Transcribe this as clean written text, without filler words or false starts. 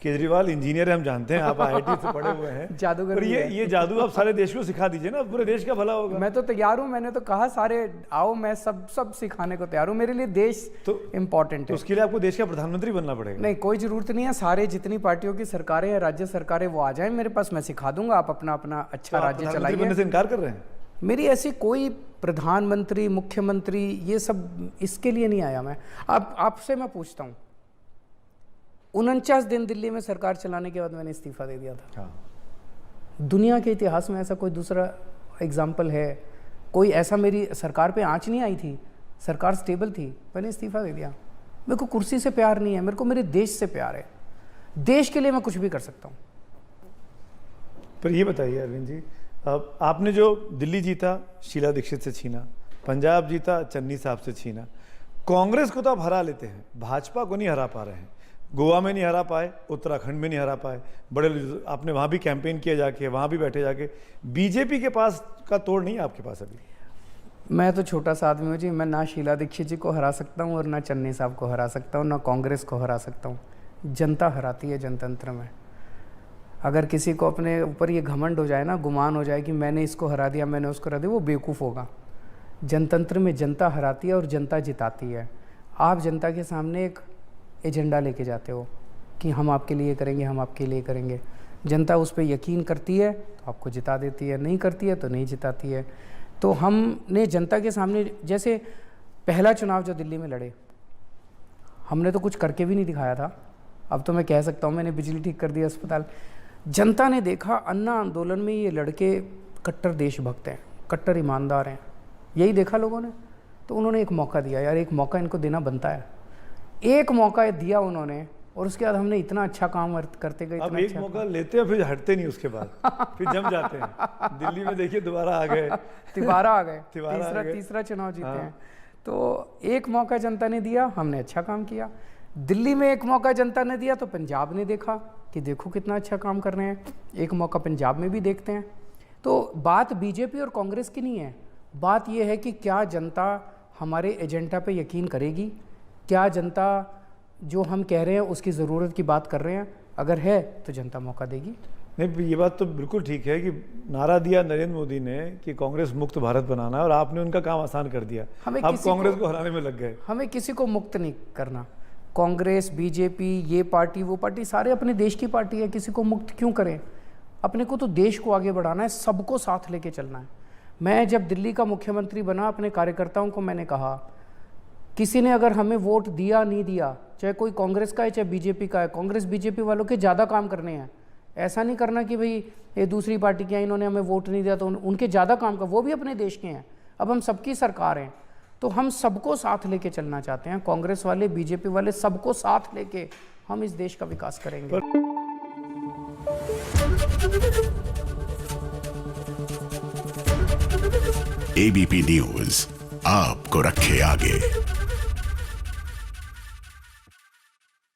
Kejriwal engineer है, हम जानते हैं, आप आईआईटी से पढ़े हुए हैं। जादूगर और भी है। ये जादू आप सारे देश को सिखा दीजिए ना, पूरे देश का भला होगा। मैं तो तैयार हूँ, मैंने तो कहा सारे आओ, मैं सब सिखाने को तैयार हूँ। मेरे लिए देश तो इम्पोर्टेंट तो है। उसके लिए आपको देश का प्रधानमंत्री बनना पड़ेगा। नहीं, कोई जरूरत नहीं है। सारे जितनी पार्टियों की सरकारें हैं, राज्य सरकारें, वो आ जाएं मेरे पास, मैं सिखा दूंगा। आप अपना अपना अच्छा राज्य चलाइए। बनने से इनकार कर रहे हैं? मेरी ऐसी कोई प्रधानमंत्री, मुख्यमंत्री, ये सब इसके लिए नहीं आया मैं। अब आपसे मैं पूछता हूँ, 49 दिन दिल्ली में सरकार चलाने के बाद मैंने इस्तीफा दे दिया था। हाँ। दुनिया के इतिहास में ऐसा कोई दूसरा एग्जाम्पल है? कोई ऐसा, मेरी सरकार पे आंच नहीं आई थी, सरकार स्टेबल थी, मैंने इस्तीफा दे दिया। मेरे को कुर्सी से प्यार नहीं है, मेरे को मेरे देश से प्यार है। देश के लिए मैं कुछ भी कर सकता हूँ। पर ये बताइए अरविंद जी, अब आपने जो दिल्ली जीता शीला दीक्षित से छीना, पंजाब जीता चन्नी साहब से छीना, कांग्रेस को तो आप हरा लेते हैं, भाजपा को नहीं हरा पा रहे हैं। गोवा में नहीं हरा पाए, उत्तराखंड में नहीं हरा पाए, बड़े आपने वहाँ भी कैंपेन किया जाके, वहाँ भी बैठे जाके। बीजेपी के पास का तोड़ नहीं है आपके पास अभी। मैं तो छोटा सा आदमी हूँ जी, मैं ना शीला दीक्षित जी को हरा सकता हूँ और ना चन्नी साहब को हरा सकता हूँ, ना कांग्रेस को हरा सकता हूँ। जनता हराती है जनतंत्र में। अगर किसी को अपने ऊपर ये घमंड हो जाए ना, गुमान हो जाए कि मैंने इसको हरा दिया, मैंने उसको हरा दिया, वो बेवकूफ़ होगा। जनतंत्र में जनता हराती है और जनता जिताती है। आप जनता के सामने एक एजेंडा लेके जाते हो कि हम आपके लिए करेंगे, हम आपके लिए करेंगे। जनता उस पर यकीन करती है तो आपको जिता देती है, नहीं करती है तो नहीं जिताती है। तो हमने जनता के सामने, जैसे पहला चुनाव जो दिल्ली में लड़े, हमने तो कुछ करके भी नहीं दिखाया था। अब तो मैं कह सकता हूँ मैंने बिजली ठीक कर दी, अस्पताल। जनता ने देखा अन्ना आंदोलन में ये लड़के कट्टर देशभक्त हैं, कट्टर ईमानदार हैं, यही देखा लोगों ने। तो उन्होंने एक मौका दिया, यार एक मौका इनको देना बनता है। एक मौका दिया उन्होंने, और उसके बाद हमने इतना अच्छा काम करते गए। अब एक मौका लेते हैं फिर हटते नहीं, उसके बाद फिर जम जाते हैं। दिल्ली में देखिए दोबारा आ गए, तिबारा आ गए, तीसरा चुनाव जीते हैं। तो एक मौका जनता ने दिया, हमने अच्छा काम किया। दिल्ली में एक मौका जनता ने दिया तो पंजाब ने देखा कि देखो कितना अच्छा काम कर रहे हैं, एक मौका पंजाब में भी देखते हैं। तो बात बीजेपी और कांग्रेस की नहीं है, बात यह है कि क्या जनता हमारे एजेंडा पे यकीन करेगी, क्या जनता जो हम कह रहे हैं उसकी ज़रूरत की बात कर रहे हैं, अगर है तो जनता मौका देगी। नहीं, ये बात तो बिल्कुल ठीक है कि नारा दिया नरेंद्र मोदी ने कि कांग्रेस मुक्त भारत बनाना है, और आपने उनका काम आसान कर दिया। अब कांग्रेस को हराने में लग गए। हमें किसी को मुक्त नहीं करना। कांग्रेस, बीजेपी, ये पार्टी, वो पार्टी, सारे अपने देश की पार्टी है, किसी को मुक्त क्यों करें? अपने को तो देश को आगे बढ़ाना है, सबको साथ लेके चलना है। मैं जब दिल्ली का मुख्यमंत्री बना, अपने कार्यकर्ताओं को मैंने कहा, किसी ने अगर हमें वोट दिया नहीं दिया, चाहे कोई कांग्रेस का है चाहे बीजेपी का है, कांग्रेस बीजेपी वालों के ज़्यादा काम करने हैं। ऐसा नहीं करना कि भाई ये दूसरी पार्टी की है, इन्होंने हमें वोट नहीं दिया तो उनके ज़्यादा काम कर, वो भी अपने देश के हैं। अब हम सबकी सरकार हैं, तो हम सबको साथ लेके चलना चाहते हैं। कांग्रेस वाले, बीजेपी वाले, सबको साथ लेके हम इस देश का विकास करेंगे। एबीपी न्यूज़ आपको रखे आगे।